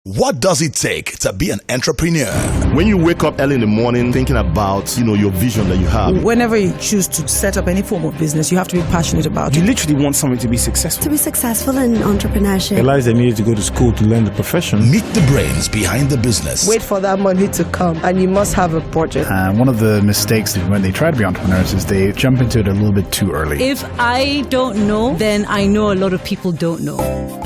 What does it take to be an entrepreneur? When you wake up early in the morning thinking about, your vision that you have. Whenever you choose to set up any form of business, you have to be passionate about it. You literally want something to be successful. To be successful in entrepreneurship. Realize they needed to go to school to learn the profession. Meet the brains behind the business. Wait for that money to come, and you must have a budget. One of the mistakes when they try to be entrepreneurs is they jump into it a little bit too early. If I don't know, then I know a lot of people don't know.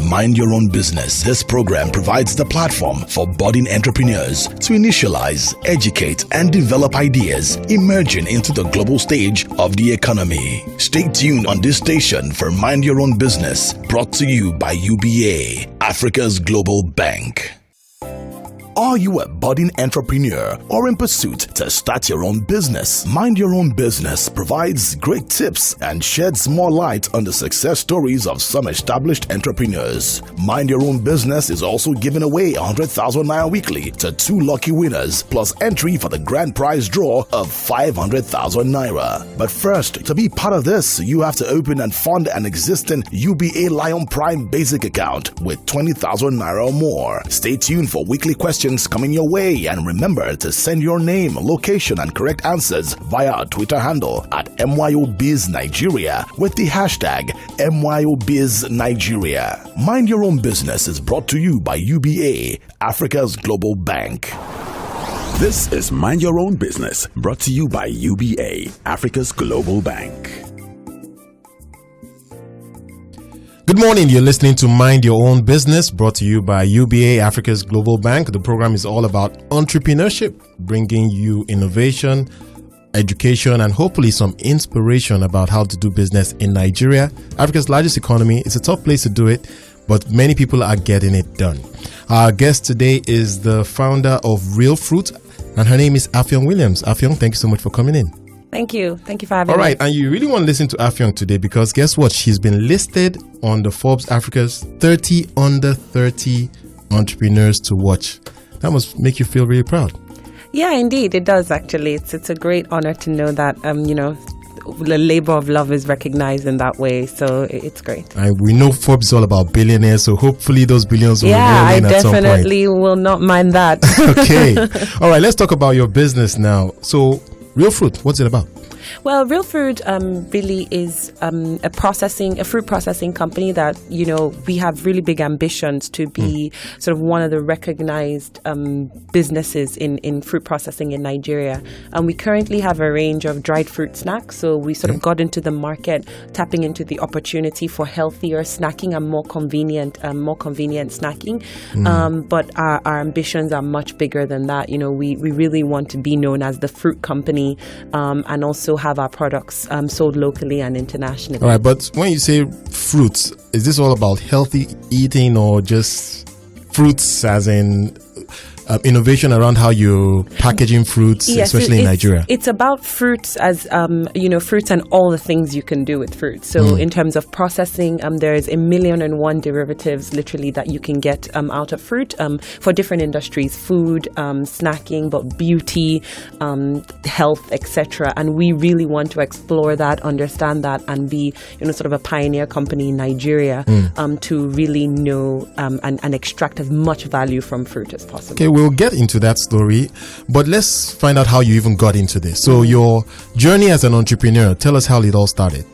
Mind your own business. This program provides the platform for budding entrepreneurs to initialize, educate, and develop ideas emerging into the global stage of the economy. Stay tuned on this station for Mind Your Own Business, brought to you by UBA, Africa's Global Bank. Are you a budding entrepreneur or in pursuit to start your own business? Mind Your Own Business provides great tips and sheds more light on the success stories of some established entrepreneurs. Mind Your Own Business is also giving away 100,000 Naira weekly to 2 lucky winners, plus entry for the grand prize draw of 500,000 Naira. But first, to be part of this, you have to open and fund an existing UBA Lion Prime basic account with 20,000 Naira or more. Stay tuned for weekly questions coming your way, and remember to send your name, location, and correct answers via our Twitter handle at MYOBizNigeria with the hashtag MYOBizNigeria. Mind Your Own Business is brought to you by UBA, Africa's Global Bank. This is Mind Your Own Business, brought to you by UBA, Africa's Global Bank. Good morning. You're listening to Mind Your Own Business, brought to you by UBA, Africa's Global Bank. The program is all about entrepreneurship, bringing you innovation, education, and hopefully some inspiration about how to do business in Nigeria, Africa's largest economy. It's a tough place to do it, but many people are getting it done. Our guest today is the founder of ReelFruit, and her name is Affiong Williams. Affiong, thank you so much for coming in. Thank you. Thank you for having me. All right. And you really want to listen to Afion today because guess what? She's been listed on the Forbes Africa's 30 under 30 entrepreneurs to watch. That must make you feel really proud. Yeah, indeed. It does, actually. It's a great honor to know that, the labor of love is recognized in that way. So it's great. And we know Forbes is all about billionaires. So hopefully those billions will roll in at some point. Yeah, I definitely will not mind that. Okay. All right. Let's talk about your business now. So ReelFruit, what's it about? Well, ReelFruit really is a fruit processing company that, we have really big ambitions to be sort of one of the recognized businesses in fruit processing in Nigeria. And we currently have a range of dried fruit snacks. So we sort of got into the market, tapping into the opportunity for healthier snacking and more convenient snacking. But our ambitions are much bigger than that. We really want to be known as the fruit company and also have our products sold locally and internationally. All right, but when you say fruits, is this all about healthy eating or just fruits as in innovation around how you're packaging fruits, especially in Nigeria? It's about fruits as, fruits and all the things you can do with fruits. So in terms of processing, there's 1,000,001 derivatives literally that you can get out of fruit for different industries, food, snacking, but beauty, health, etc. And we really want to explore that, understand that, and be, sort of a pioneer company in Nigeria to really know and extract as much value from fruit as possible. Okay, we'll get into that story, but let's find out how you even got into this. So your journey as an entrepreneur, tell us how it all started.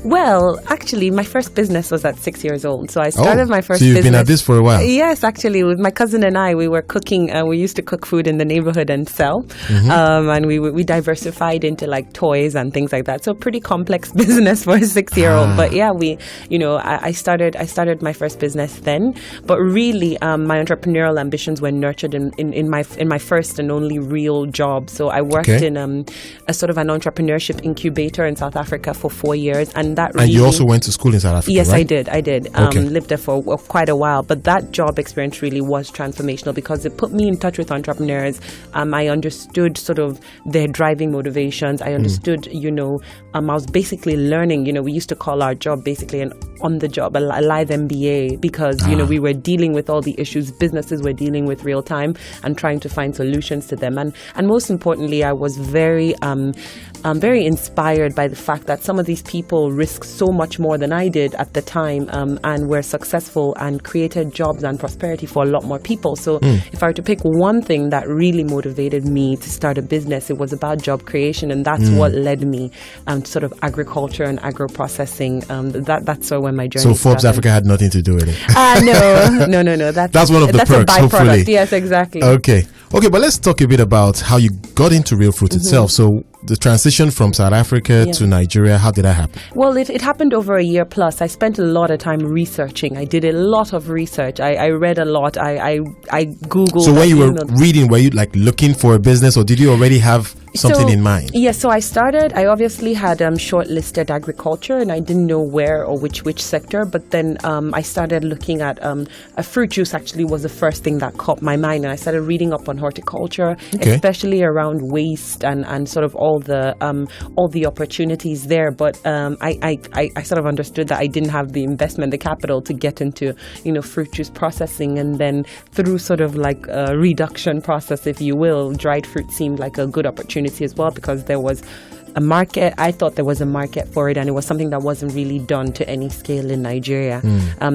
Well, actually, my first business was at 6 years old. So I started my first business. So you've been at this for a while? Yes, actually. With my cousin and I, we were cooking. We used to cook food in the neighborhood and sell. And we diversified into like toys and things like that. So pretty complex business for a 6-year-old. But yeah, I started my first business then. But really, my entrepreneurial ambitions were nurtured in my first and only real job. So I worked in a sort of an entrepreneurship incubator in South Africa for 4 years. And you also went to school in South Africa, yes, right? I did. Lived there for quite a while. But that job experience really was transformational because it put me in touch with entrepreneurs. I understood sort of their driving motivations. I understood, I was basically learning. We used to call our job basically an on-the-job, a live MBA because, we were dealing with all the issues businesses were dealing with real time. and trying to find solutions to them. And most importantly, I was very inspired by the fact that some of these people risked so much more than I did at the time, and were successful and created jobs and prosperity for a lot more people. So if I were to pick one thing that really motivated me to start a business, it was about job creation, and that's what led me to sort of agriculture and agro-processing. That's sort of when my journey So Forbes started. Africa had nothing to do with it? No. That's one of the perks, perks, a byproduct. hopefully. Yes, exactly. Okay, but let's talk a bit about how you got into ReelFruit itself. So the transition from South Africa to Nigeria, how did that happen? Well, it happened over a year plus. I spent a lot of time researching. I did a lot of research. I read a lot. I Googled. So when you were reading, were you like looking for a business, or did you already have something in mind? Yes, so I obviously had shortlisted agriculture, and I didn't know where or which sector, but then I started looking at a fruit juice actually was the first thing that caught my mind, and I started reading up on horticulture, especially around waste and sort of all the opportunities there. But I sort of understood that I didn't have the investment, the capital to get into fruit juice processing, and then through sort of like a reduction process, if you will, dried fruit seemed like a good opportunity as well, because there was a market. I thought there was a market for it, and it was something that wasn't really done to any scale in Nigeria.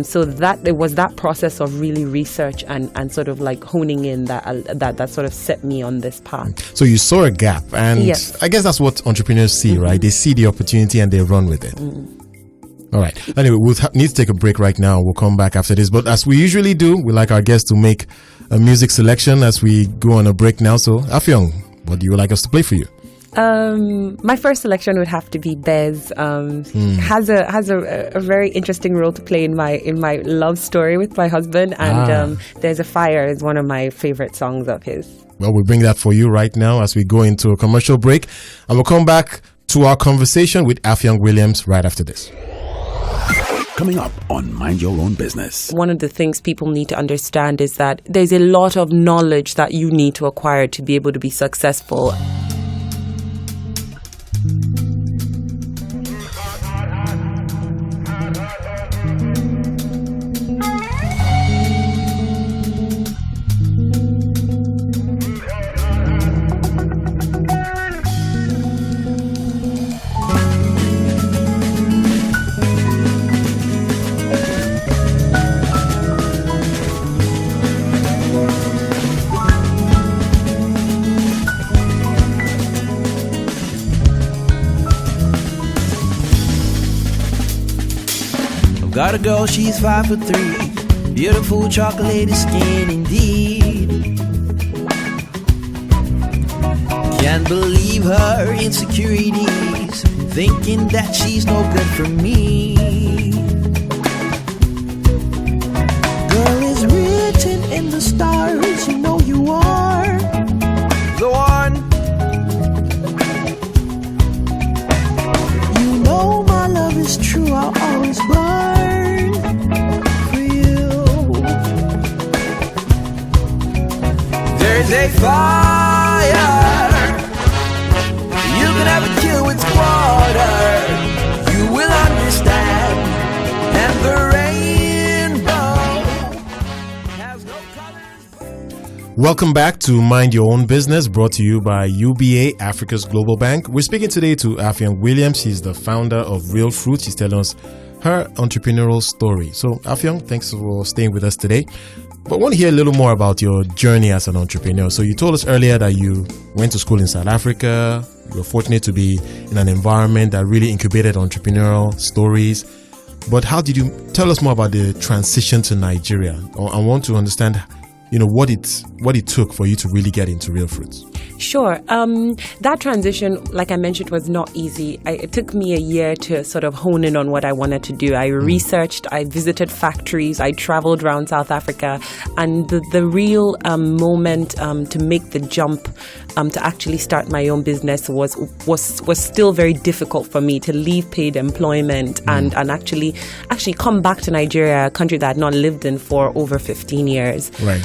So that it was that process of really research and sort of like honing in that sort of set me on this path. So you saw a gap, and I guess that's what entrepreneurs see, right? They see the opportunity and they run with it. All right. Anyway, we'll need to take a break right now. We'll come back after this. But as we usually do, we like our guests to make a music selection as we go on a break now. So, Afiong, what do you like us to play for you? My first selection would have to be Bez. Has a very interesting role to play in my love story with my husband, and There's a Fire is one of my favorite songs of his. Well, we'll bring that for you right now as we go into a commercial break, and we'll come back to our conversation with Affiong Williams right after this. Coming up on Mind Your Own Business. One of the things people need to understand is that there's a lot of knowledge that you need to acquire to be able to be successful. Got a girl, she's 5'3", beautiful chocolatey skin indeed. Can't believe her insecurities, thinking that she's no good for me. Girl is written in the stars, you know you are the one. You know my love is true, I'll always burn. There's a fire you can never kill with water. You will understand. And the rainbow has no colors. Welcome back to Mind Your Own Business, brought to you by UBA, Africa's Global Bank. We're speaking today to Affiong Williams. She's the founder of ReelFruit. She's telling us her entrepreneurial story. So, Affiong, thanks for staying with us today. But I want to hear a little more about your journey as an entrepreneur. So you told us earlier that you went to school in South Africa. You were fortunate to be in an environment that really incubated entrepreneurial stories. But how did you tell us more about the transition to Nigeria? I want to understand, what it took for you to really get into ReelFruit. Sure. That transition, like I mentioned, was not easy. It took me a year to sort of hone in on what I wanted to do. I researched, I visited factories, I traveled around South Africa, and the real moment to make the jump to actually start my own business was still very difficult for me to leave paid employment and actually come back to Nigeria, a country that I had not lived in for over 15 years. Right.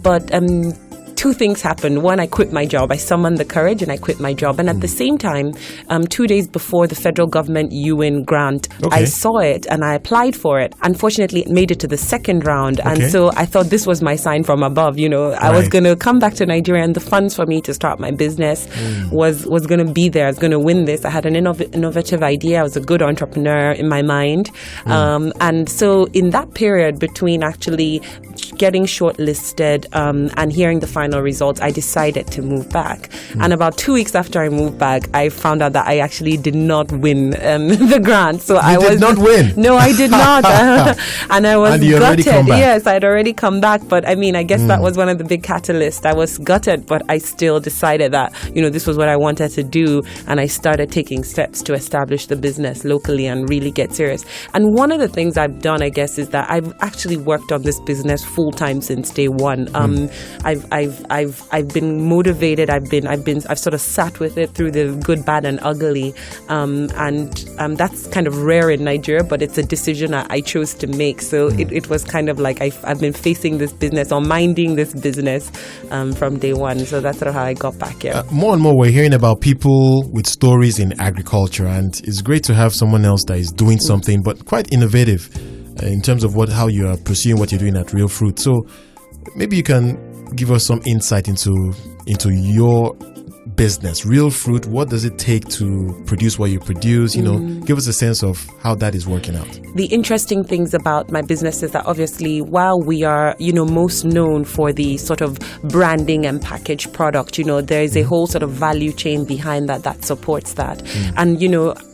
But two things happened. One, I quit my job. I summoned the courage and I quit my job. And at the same time, 2 days before the federal government UN grant, I saw it and I applied for it. Unfortunately, it made it to the second round. And so I thought this was my sign from above. I was going to come back to Nigeria, and the funds for me to start my business was going to be there. I was going to win this. I had an innovative idea. I was a good entrepreneur in my mind. And so in that period between actually getting shortlisted and hearing the final results, I decided to move back. And about 2 weeks after I moved back, I found out that I actually did not win the grant. So I did not win? No, I did not. And I was you gutted. Come back. Yes, I'd already come back. But I mean, I guess that was one of the big catalysts. I was gutted, but I still decided that, this was what I wanted to do. And I started taking steps to establish the business locally and really get serious. And one of the things I've done, I guess, is that I've actually worked on this business full time since day one. I've been motivated. I've sort of sat with it through the good, bad, and ugly. And that's kind of rare in Nigeria, but it's a decision I chose to make. So it was kind of like I've been facing this business or minding this business from day one. So that's sort of how I got back here. More and more, we're hearing about people with stories in agriculture, and it's great to have someone else that is doing something, but quite innovative in terms of how you are pursuing what you're doing at ReelFruit. So maybe you can give us some insight into your business, ReelFruit. What does it take to produce what you produce? Give us a sense of how that is working out. The interesting things about my business is that obviously while we are, most known for the sort of branding and packaged product, there is a whole sort of value chain behind that supports that. And,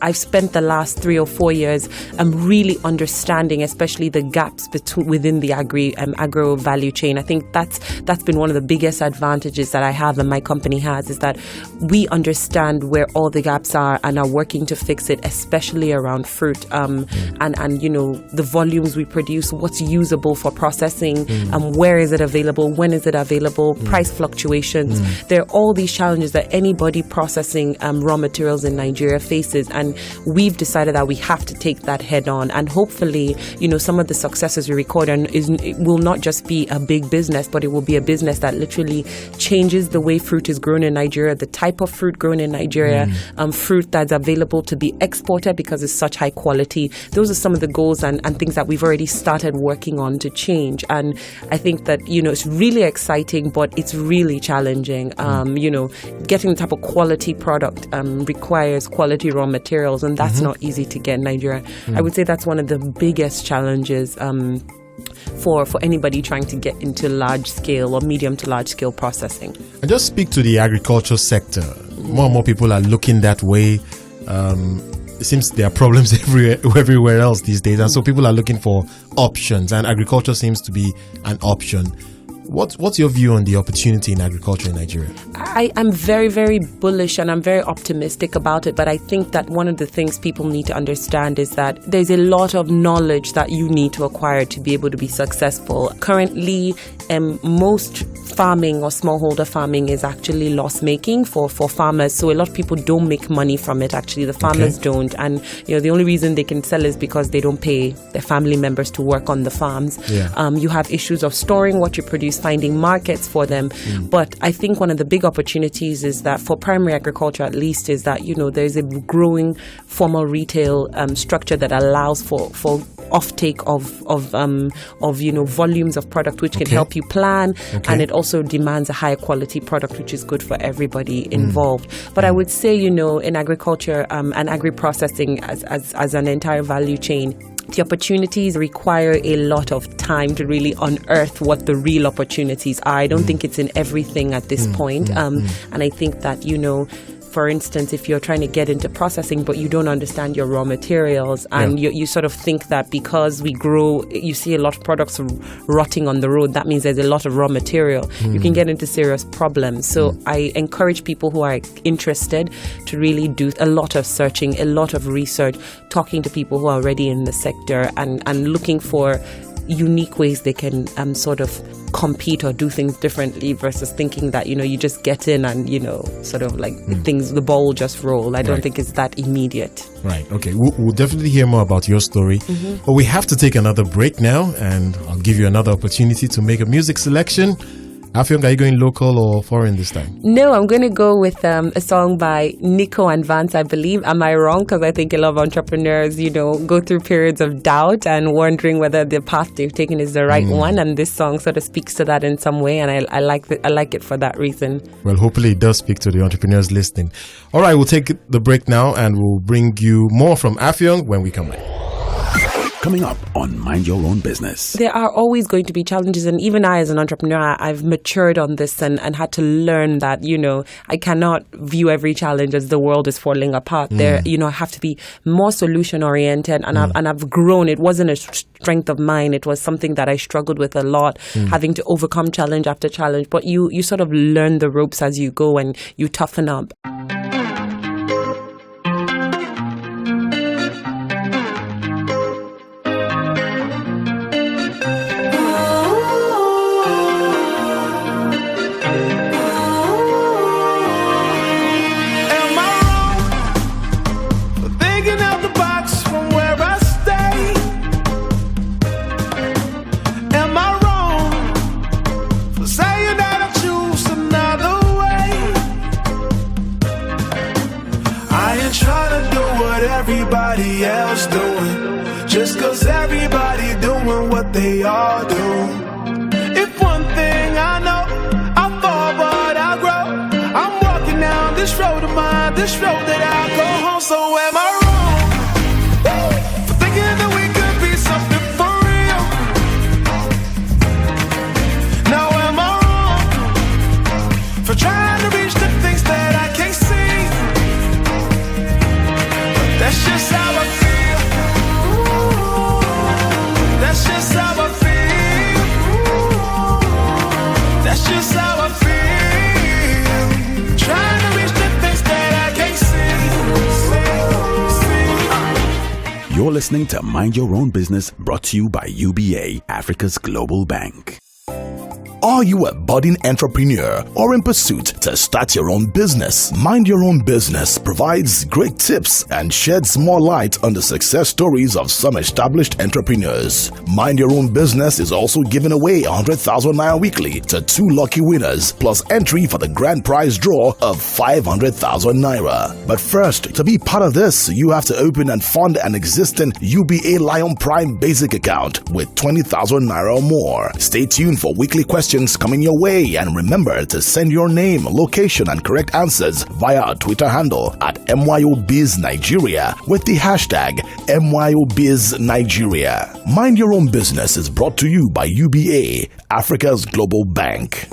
I've spent the last 3 or 4 years really understanding, especially the gaps within the agro value chain. I think that's been one of the biggest advantages that I have and my company has, is that we understand where all the gaps are and are working to fix it, especially around fruit and the volumes we produce, what's usable for processing, where is it available, when is it available, price fluctuations. There are all these challenges that anybody processing raw materials in Nigeria faces, and we've decided that we have to take that head on. And hopefully, some of the successes we record it will not just be a big business, but it will be a business that literally changes the way fruit is grown in Nigeria, the type of fruit grown in Nigeria, fruit that's available to be exported because it's such high quality. Those are some of the goals and things that we've already started working on to change. And I think that, it's really exciting, but it's really challenging. Getting the type of quality product requires quality raw materials, and that's not easy to get in Nigeria. I would say that's one of the biggest challenges for anybody trying to get into large scale or medium to large scale processing. And just speak to the agriculture sector. More and more people are looking that way. It seems there are problems everywhere else these days, and so people are looking for options, and agriculture seems to be an option. What's your view on the opportunity in agriculture in Nigeria? I'm very, very bullish and I'm very optimistic about it. But I think that one of the things people need to understand is that there's a lot of knowledge that you need to acquire to be able to be successful. Currently, most farming or smallholder farming is actually loss making for farmers. So a lot of people don't make money from it. Actually, the farmers don't. And the only reason they can sell is because they don't pay their family members to work on the farms. You have issues of storing what you produce, finding markets for them. But I think one of the big opportunities is that for primary agriculture, at least, is that there's a growing formal retail structure that allows for offtake of volumes of product, which can help you plan, and it also demands a higher quality product, which is good for everybody involved. But I would say, in agriculture and agri-processing as an entire value chain, the opportunities require a lot of time to really unearth what the real opportunities are. I don't think it's in everything at this point. And I think that, for instance, if you're trying to get into processing but you don't understand your raw materials and you sort of think that because we grow, you see a lot of products rotting on the road, that means there's a lot of raw material. You can get into serious problems. So I encourage people who are interested to really do a lot of searching, a lot of research, talking to people who are already in the sector and looking for unique ways they can sort of compete or do things differently versus thinking that you just get in and sort of like the ball will just roll. I don't think it's that immediate. Right. Okay. We'll definitely hear more about your story, but we have to take another break now, and I'll give you another opportunity to make a music selection. Afiong, are you going local or foreign this time? No, I'm going to go with a song by Nico and Vance, I believe. Am I wrong? Because I think a lot of entrepreneurs, go through periods of doubt and wondering whether the path they've taken is the right one. And this song sort of speaks to that in some way. And I like it for that reason. Well, hopefully it does speak to the entrepreneurs listening. All right, we'll take the break now and we'll bring you more from Affiong when we come back. Coming up on Mind Your Own Business. There are always going to be challenges, and even I as an entrepreneur, I've matured on this and had to learn that, I cannot view every challenge as the world is falling apart. There, I have to be more solution oriented, and I've grown. It wasn't a strength of mine. It was something that I struggled with a lot, having to overcome challenge after challenge. But you sort of learn the ropes as you go and you toughen up. Everybody else doing, just cause everybody doing what they all do. If one thing I know, I fall but I grow. I'm walking down this road of mine, this road that I go home. So am I wrong for thinking that we could be something for real? Now am I wrong for trying to reach the things that I can't see? That's just how I feel. That's just how I feel. That's just how I feel. Trying to reach the things that I can't see. You're listening to Mind Your Own Business, brought to you by UBA, Africa's Global Bank. Are you a budding entrepreneur or in pursuit to start your own business? Mind Your Own Business provides great tips and sheds more light on the success stories of some established entrepreneurs. Mind Your Own Business is also giving away 100,000 Naira weekly to 2 lucky winners, plus entry for the grand prize draw of 500,000 Naira. But first, to be part of this, you have to open and fund an existing UBA Lion Prime basic account with 20,000 Naira or more. Stay tuned for weekly questions coming your way, and remember to send your name, location, and correct answers via our Twitter handle at MYOBizNigeria with the hashtag MYOBizNigeria. Mind Your Own Business is brought to you by UBA, Africa's Global Bank.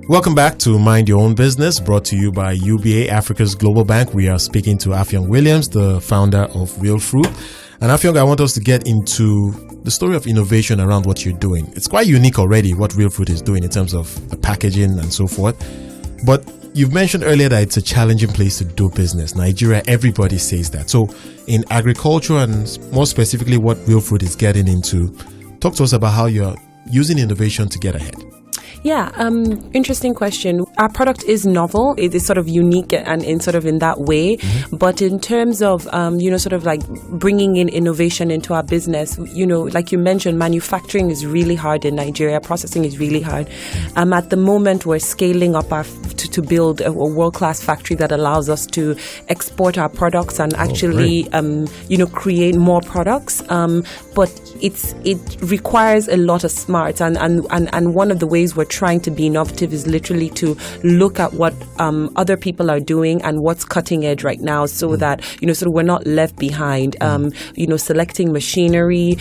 Welcome back to Mind Your Own Business, brought to you by UBA, Africa's Global Bank. We are speaking to Affiong Williams, the founder of ReelFruit. And Affiong, I want us to get into the story of innovation around what you're doing. It's quite unique already what ReelFruit is doing in terms of the packaging and so forth. But you've mentioned earlier that it's a challenging place to do business. Nigeria, everybody says that. So in agriculture, and more specifically what ReelFruit is getting into, talk to us about how you're using innovation to get ahead. Yeah, interesting question. Our product is novel. It is sort of unique and in that way. Mm-hmm. But in terms of, sort of like bringing in innovation into our business, like you mentioned, manufacturing is really hard in Nigeria. Processing is really hard. At the moment, we're scaling up to build a world-class factory that allows us to export our products and actually, create more products. But it requires a lot of smarts. And one of the ways we're trying to be innovative is literally to look at what other people are doing and what's cutting edge right now, so that we're not left behind. Selecting machinery,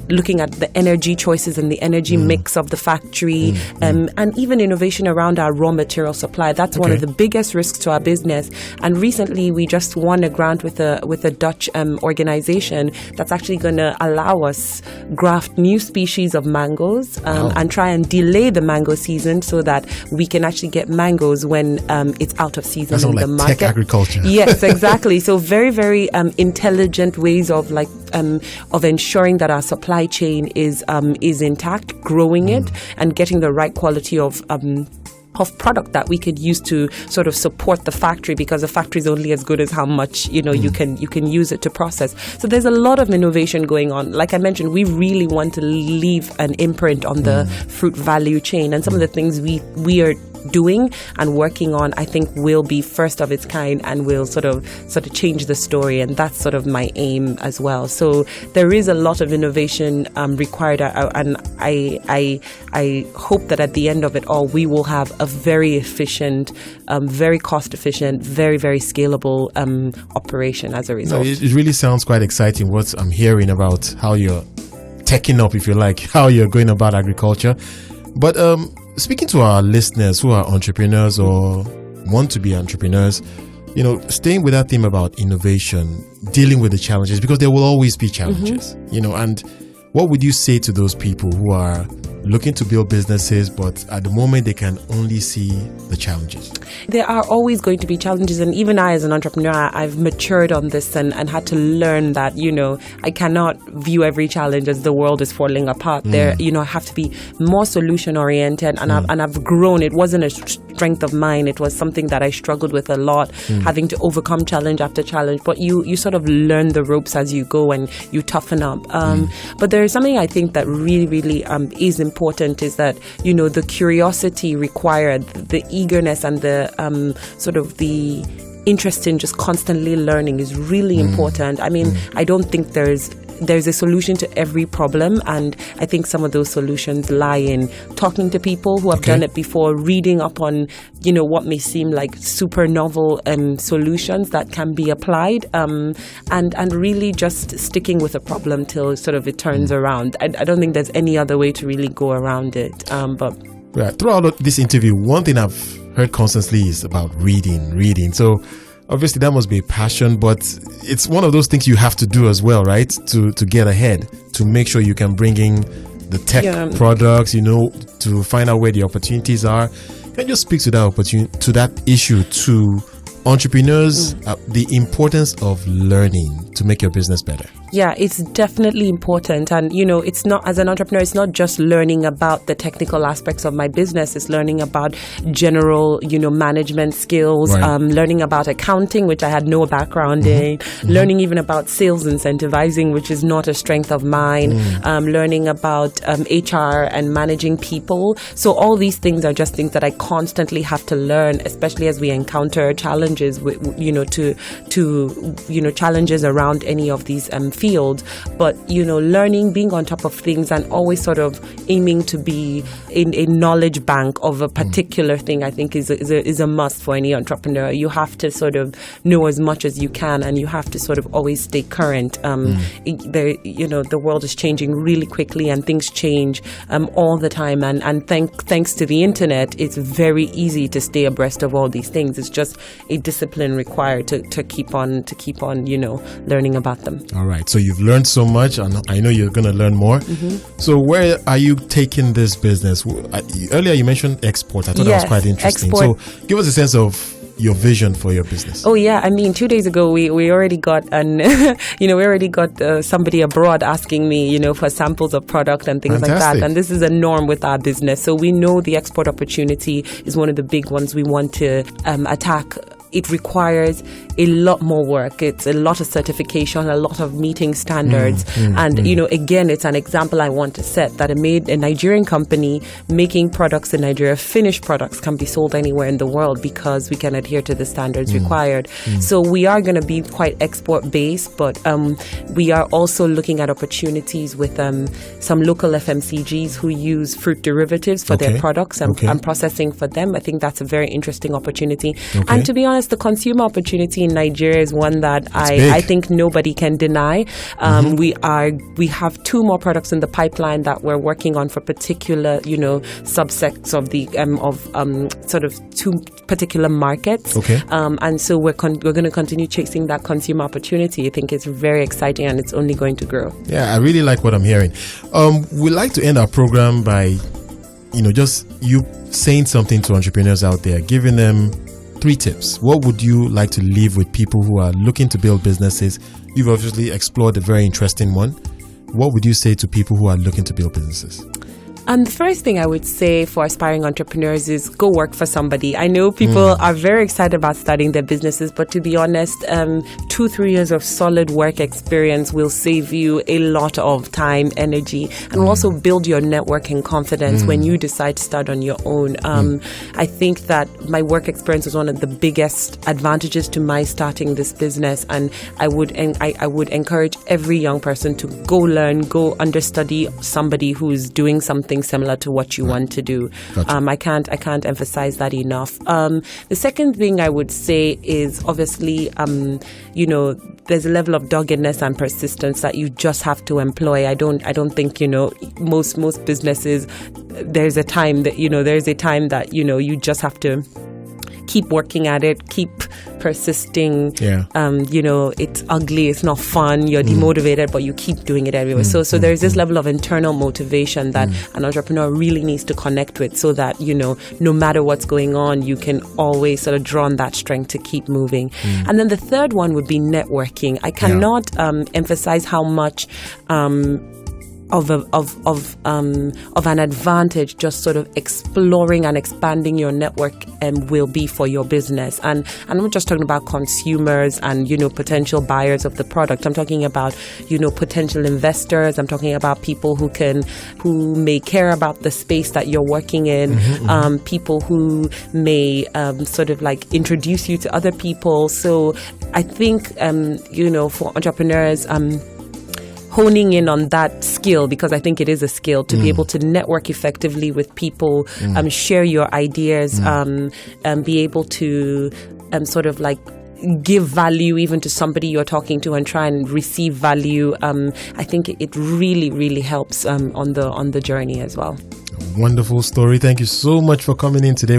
looking at the energy choices and the energy mix of the factory, and even innovation around our raw material supply. That's one of the biggest risks to our business. And recently, we just won a grant with a Dutch organization that's actually going to allow us graft new species of mangoes and try and delay the mango season so that we can actually get mangoes when it's out of season in the market. Tech agriculture. Yes, exactly. So very, very intelligent ways of ensuring that our supply chain is intact, growing it and getting the right quality of of product that we could use to sort of support the factory, because the factory is only as good as how much you can use it to process. So there's a lot of innovation going on. Like I mentioned, we really want to leave an imprint on the fruit value chain, and some of the things we are doing and working on, I think, will be first of its kind and will sort of change the story, and that's sort of my aim as well. So there is a lot of innovation required, and I hope that at the end of it all, we will have a very efficient, very cost efficient, very, very scalable operation as a result. It really sounds quite exciting what I'm hearing about how you're teching up, if you like, how you're going about agriculture. But speaking to our listeners who are entrepreneurs or want to be entrepreneurs, staying with that theme about innovation, dealing with the challenges, because there will always be challenges, and what would you say to those people who are looking to build businesses, but at the moment they can only see the challenges? There are always going to be challenges, and even I, as an entrepreneur, I've matured on this and had to learn that, I cannot view every challenge as the world is falling apart. There, I have to be more solution oriented, and I've grown. It wasn't a strength of mine. It was something that I struggled with a lot, having to overcome challenge after challenge. But you sort of learn the ropes as you go, and you toughen up. But there is something I think that really, really is important, is that, the curiosity required, the eagerness, and the sort of the interest in just constantly learning is really important. I mean, I don't think there's a solution to every problem, and I think some of those solutions lie in talking to people who have done it before, reading up on what may seem like super novel solutions that can be applied, and really just sticking with a problem till sort of it turns around. I don't think there's any other way to really go around it. But throughout this interview, one thing I've heard constantly is about reading. So obviously that must be a passion, but it's one of those things you have to do as well, right? To get ahead, to make sure you can bring in the tech products, to find out where the opportunities are. Can you just speak to that issue to entrepreneurs, the importance of learning to make your business better? Yeah, it's definitely important. And, it's not, as an entrepreneur, it's not just learning about the technical aspects of my business. It's learning about general, management skills, learning about accounting, which I had no background in, learning even about sales incentivizing, which is not a strength of mine, learning about HR and managing people. So all these things are just things that I constantly have to learn, especially as we encounter challenges, challenges around any of these field. But learning, being on top of things, and always sort of aiming to be in a knowledge bank of a particular thing, I think is a must for any entrepreneur. You have to sort of know as much as you can, and you have to sort of always stay current. The world is changing really quickly, and things change all the time, and thanks to the internet, it's very easy to stay abreast of all these things. It's just a discipline required to keep on learning about them. All right. So you've learned so much, and I know you're going to learn more. So where are you taking this business? Earlier you mentioned export. I thought that was quite interesting. Export. So give us a sense of your vision for your business. Oh yeah, I mean, 2 days ago we already got somebody abroad asking me, for samples of product and things like that. And this is a norm with our business. So we know the export opportunity is one of the big ones we want to attack. It requires a lot more work. It's a lot of certification, a lot of meeting standards. Again, it's an example I want to set that a Nigerian company making products in Nigeria, finished products, can be sold anywhere in the world because we can adhere to the standards required. So we are going to be quite export based, but we are also looking at opportunities with some local FMCGs who use fruit derivatives for their products and processing for them. I think that's a very interesting opportunity. And to be honest, the consumer opportunity in Nigeria is one that I think nobody can deny. We have 2 more products in the pipeline that we're working on for particular, subsects of the sort of 2 particular markets. And so we're going to continue chasing that consumer opportunity. I think it's very exciting, and it's only going to grow. Yeah, I really like what I'm hearing. We like to end our program by, just you saying something to entrepreneurs out there, giving them 3 tips. What would you like to leave with people who are looking to build businesses? You've obviously explored a very interesting one. What would you say to people who are looking to build businesses? The first thing I would say for aspiring entrepreneurs is go work for somebody. I know people are very excited about starting their businesses, but to be honest, 2-3 years of solid work experience will save you a lot of time, energy, and will also build your network and confidence when you decide to start on your own. I think that my work experience was one of the biggest advantages to my starting this business, and I would encourage every young person to go learn, go understudy somebody who's doing something similar to what you want to do. Gotcha. I can't emphasize that enough. The second thing I would say is obviously, there's a level of doggedness and persistence that you just have to employ. I don't think, most businesses, there's a time that you just have to keep working at it, keep persisting. Yeah. It's ugly, it's not fun, you're demotivated, but you keep doing it anyway. So there's this level of internal motivation that an entrepreneur really needs to connect with, so that, no matter what's going on, you can always sort of draw on that strength to keep moving. And then the third one would be networking. I cannot emphasize how much of an advantage just sort of exploring and expanding your network will be for your business. And I'm not just talking about consumers and potential buyers of the product. I'm talking about potential investors. I'm talking about people who may care about the space that you're working in. People who may sort of like introduce you to other people. So I think for entrepreneurs, honing in on that skill, because I think it is a skill to be able to network effectively with people, share your ideas, be able to sort of like give value even to somebody you're talking to and try and receive value. I think it really, really helps on the journey as well. Wonderful story. Thank you so much for coming in today.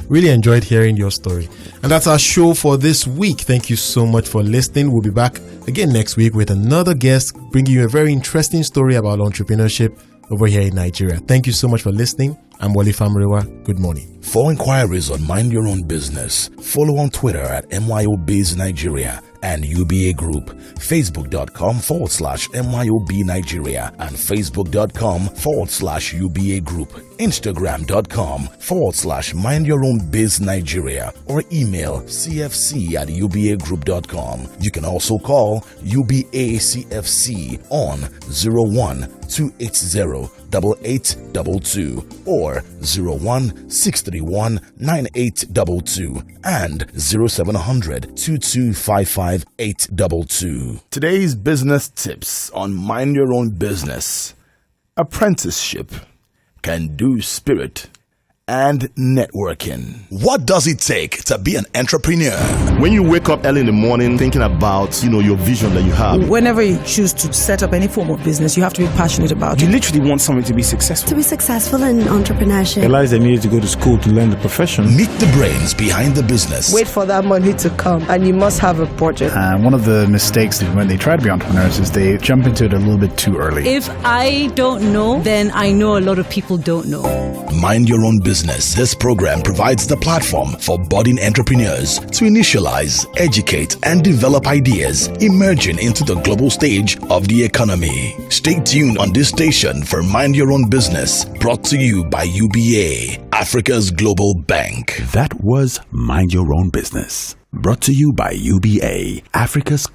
Really enjoyed hearing your story. And that's our show for this week. Thank you so much for listening. We'll be back again next week with another guest, bringing you a very interesting story about entrepreneurship over here in Nigeria. Thank you so much for listening. I'm Wale Famrewa. Good morning. For inquiries on Mind Your Own Business, follow on Twitter at MYOB Nigeria and UBA Group, Facebook.com/MYOB Nigeria and Facebook.com/UBA Group, Instagram.com/Mind Your Own Biz Nigeria, or email cfc@ubagroup.com. You can also call UBA CFC on 01-280-8822 or 01-631-9822 and 0700-2255-822. Today's business tips on Mind Your Own Business. Apprenticeship, can-do spirit, and networking. What does it take to be an entrepreneur? When you wake up early in the morning thinking about, your vision that you have. Whenever you choose to set up any form of business, you have to be passionate about You it. literally want something to be successful. To be successful in entrepreneurship. Realized they needed to go to school to learn the profession. Meet the brains behind the business. Wait for that money to come, and you must have a budget. One of the mistakes that when they try to be entrepreneurs is they jump into it a little bit too early. If I don't know, then I know a lot of people don't know. Mind Your Own Business. This program provides the platform for budding entrepreneurs to initialize, educate, and develop ideas emerging into the global stage of the economy. Stay tuned on this station for Mind Your Own Business, brought to you by UBA, Africa's Global Bank. That was Mind Your Own Business, brought to you by UBA, Africa's